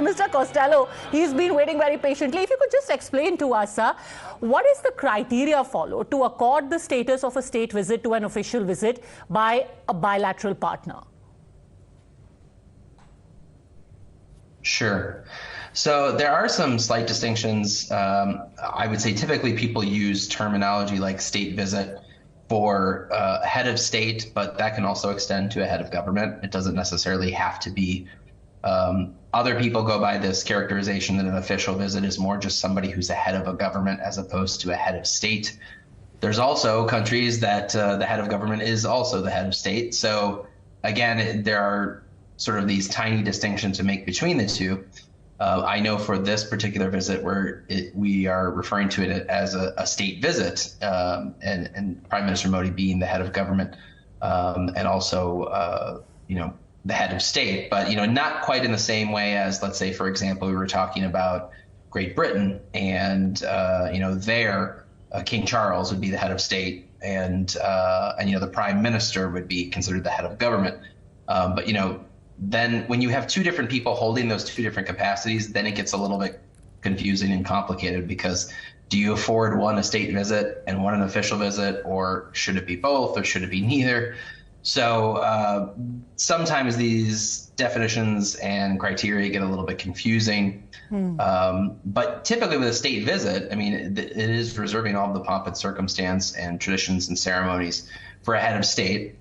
Mr. Costello, he's been waiting very patiently. If you could just explain to us, sir, what is the criteria followed to accord the status of a state visit to an official visit by a bilateral partner? Sure. So there are some slight distinctions. I would say typically people use terminology like state visit for a head of state, but that can also extend to a head of government. It doesn't necessarily have to be. Other people go by this characterization that an official visit is more just somebody who's a head of a government as opposed to a head of state. There's also countries that the head of government is also the head of state. So again, there are sort of these tiny distinctions to make between the two. I know for this particular visit, we are referring to it as a state visit, and Prime Minister Modi being the head of government, and also, the head of state, but not quite in the same way as, let's say, for example, we were talking about Great Britain, and there King Charles would be the head of state, and the Prime Minister would be considered the head of government, but then when you have two different people holding those two different capacities, then it gets a little bit confusing and complicated, because do you afford one a state visit and one an official visit, or should it be both, or should it be neither? So sometimes these definitions and criteria get a little bit confusing. But typically with a state visit, I mean, it is reserving all of the pomp and circumstance and traditions and ceremonies for a head of state.